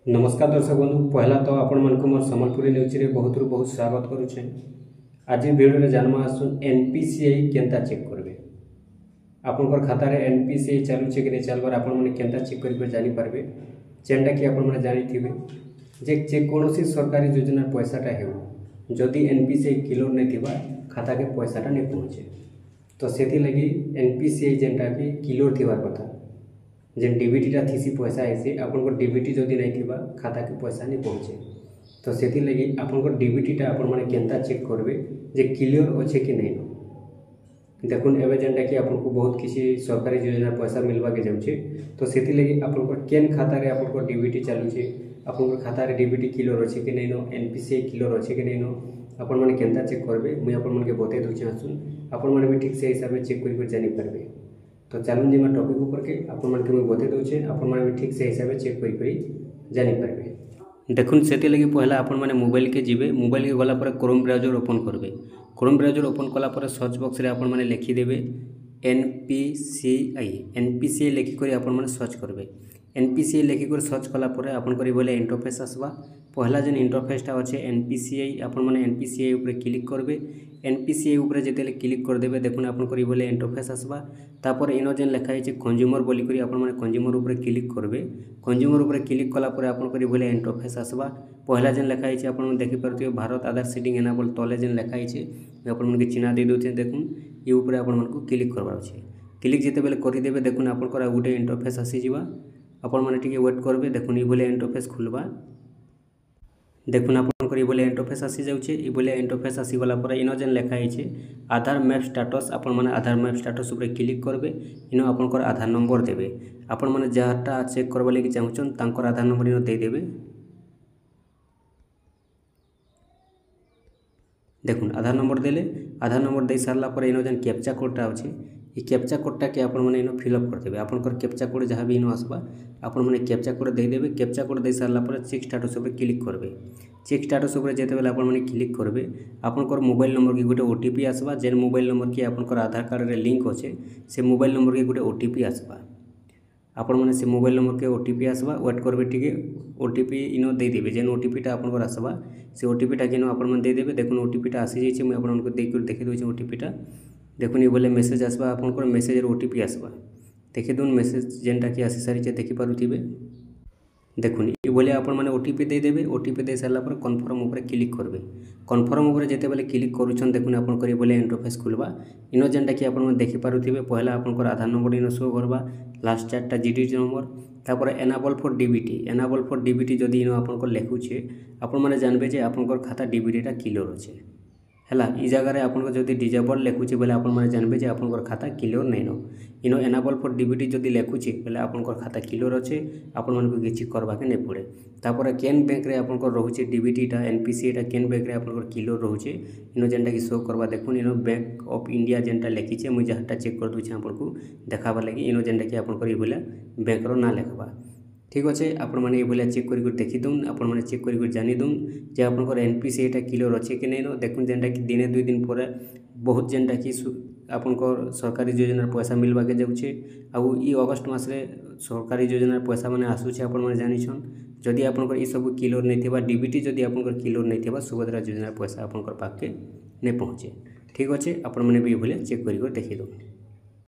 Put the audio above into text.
नमस्कार दर्शक बंधु पहला तो आपण मन मोर संबलपुरी न्यूज रे बहुत बहुत स्वागत करुचे। आज वीडियो रे जानमा आसुन एनपीसीआई केनता चेक करबे। आपनकर खाता रे एनपीसीआई चालू चेक रे चालबार आपण मन केनता चेक करबे जानि पारबे। जेंडा कि आपण मन जानि थिबे जे कोनोसी सरकारी योजना पैसाटा हेउ जदि एनपीसीआई किलो नै थिबा खाता के पैसाटा नै पहुंचे तो सेति लगी एनपीसीआई जेंटा कि किलो थिबा कथा जेन डीबीटीटा थीसी पैसा आइसे आपन डीबीटी जदि नहीं थिबा खाता के पैसा नहीं पहुंचे तो सेति लगी आपन डीबीटीटा आपण माने केनता चेक करबे जे क्लियर अच्छे कि नहीं। देखुन एबे जेंटा कि आपन को बहुत किसी सरकारी योजना पैसा मिलवा के जाउछे तो सेति लगी आपन केन खाता रे आपन डीबीटी चालू छे आपन खाता रे डीबीटी क्लियर अच्छे कि नहीं एनपीसीआई क्लियर अच्छे कि नहीं आपन माने केनता चेक करबे मुई आपन मन के बते दउछे आसुन आपन माने भी ठीक से हिसाब से चेक कर जानि पारबे। तो चलून जी टॉपिक ऊपर के आपन मन के मैं बते दउछे आपन मन भी ठीक से हिसाब से चेक कर जानि पारबे। देखुन सेति लगी पहला आपन माने मोबाइल के जिबे मोबाइल के गला पर क्रोम ब्राउजर ओपन करबे। क्रोम ब्राउजर ओपन कला पर सर्च बॉक्स रे आपन माने लिखि देबे एनपीसीआई लिखि करी आपन माने सर्च करबे। एनपीसीआई लिखि कर सर्च कला पर आपन करी बोले इंटरफेस आसबा। पहला जेन इंटरफेसटा अच्छे एनपीसीआई आपन माने एनपीसीआई ऊपर क्लिक करबे। एनपीसीआई ऊपर जेतेले क्लिक कर देबे देखुन आपन करी बोले इंटरफेस आसबा। तापर इनो जेन लिखा है कंज्यूमर बोली करी आपन माने कंज्यूमर ऊपर क्लिक करबे। कंज्यूमर ऊपर क्लिक कला पर आपन करी बोले इंटरफेस आसबा। पहला जेन लिखा है आपन देखि परथियो भारत आधार सीडिंग एनाबल तले जेन लिखा है आपन मन के चिन्ह दे दोछे देखुन ये ऊपर आपन मन को क्लिक करबा अछि। क्लिक जेते बेले करि देबे देखुन आपन करा गुटे इंटरफेस आसी जिबा। आपन माने टिके वेट करबे देखुन ई बोले इंटरफेस खुलबा। देखुन आपन करी बोले इंटरफेस आसी जाउछे ई बोले इंटरफेस आसी गला पर इनो जेन लिखा है आधार मैप स्टेटस आपन माने आधार मैप स्टेटस ऊपर क्लिक करबे। इनो आपन कर आधार नंबर देबे आपन माने जहाटा चेक करबा लागि चाहुछन तांकर आधार नंबर इनो दे देबे। देखुन आधार नंबर देले आधार नंबर दे सारला पर इनो जेन कैप्चा कोडटा अछि ई कैप्चा कोडटा के आपन माने इनो फिल अप कर देबे। आपन कर कैप्चा कोड जहां भी इनो आसबा आपन माने कैप्चा कोड दे देबे। कैप्चा कोड दे सारला पर चेक स्टेटस ऊपर क्लिक करबे। चेक स्टेटस ऊपर जेते बेले आपन माने क्लिक करबे आपन कर मोबाइल नंबर की गुटे ओटीपी आसबा। जेन मोबाइल नंबर की आपन कर आधार कार्ड रे लिंक होचे से मोबाइल नंबर की गुटे ओटीपी आसबा। आपन माने से मोबाइल नंबर के ओटीपी आसबा वेट करबे टिके ओटीपी इनो दे देबे। जेन ओटीपीटा आपन कर आसबा से ओटीपीटा किनो आपन मन दे देबे। देखुन ओटीपीटा आसी जाइछे मैं आपन को देख कर देखि दोछे ओटीपीटा। देखुन ये बोले मेसेज आसबा आपन को मेसेज रे ओटीपी आसबा। देखि दोन मेसेज जेनटा कि आसी सारी देखि पारुथिबे। देखुन ये बोले आपन माने ओटीपी दे देबे। ओटीपी दे सारला पर कन्फर्म ऊपर क्लिक करबे। कन्फर्म ऊपर जेते बेले क्लिक करूछन देखुन आपन करी बोले इंटरफेस खुलबा। इनो जेनटा कि आपन देखि पारुथिबे पहला आपन कर आधार नंबर इनो शो करबा लास्ट चारटा जीडीटी नंबर तापर एनाबल फॉर डीबीटी जदि इनो आपन को लेखुछे आपन माने जानबे जे आपन कर खाता डीबीटीटा क्लियर अछि हैला। ई जगह रे आपन को जदि डिजेबल लेखुछे बेले आपन माने जानबे जे आपन कर खाता क्लियर नै नो। इनो एनाबल फॉर डीबीटी जदि लेखुछे बेले आपन कर खाता क्लियर अछि आपन मन को किछि करबा के नै पड़े। तापर केन बैंक रे आपन को रहउछे डीबीटीटा एनपीसीआईटा केन बैंक रे आपन को क्लियर रहउछे इनो जेनटा कि शो करबा। देखुन इनो बैंक ऑफ इंडिया जेनटा लेखिछे मुई जहाटा चेक कर दोछे आपन को देखाबा लागि इनो जेनटा कि आपन कर ई बोला बैंक रो ना लेखबा। ठीक अच्छे आपण मैंने ये चेक कर देखी दून आपण मैंने चेक कर जानी दून जे आपन एनपीसीआईटा क्लियर अच्छे कि नहीं देखुन जेनटा कि दिने दुई दिन पर बहुत जेनटा कि आपन सरकारी योजना पैसा मिलवा के जाऊे आउ ई अगस्ट मासरे सरकारी योजना पैसा माने आसूचे आपण मैंने जानिछन। जदि आपन ई सब क्लियर नहीं थिबा डीबीटी जदि आपन क्लियर नहीं थिबा सुभद्रा योजना पैसा आपन पाखे नहीं पहुँचे। ठीक अच्छे आपण मैंने भी ये चेक कर देखी दून।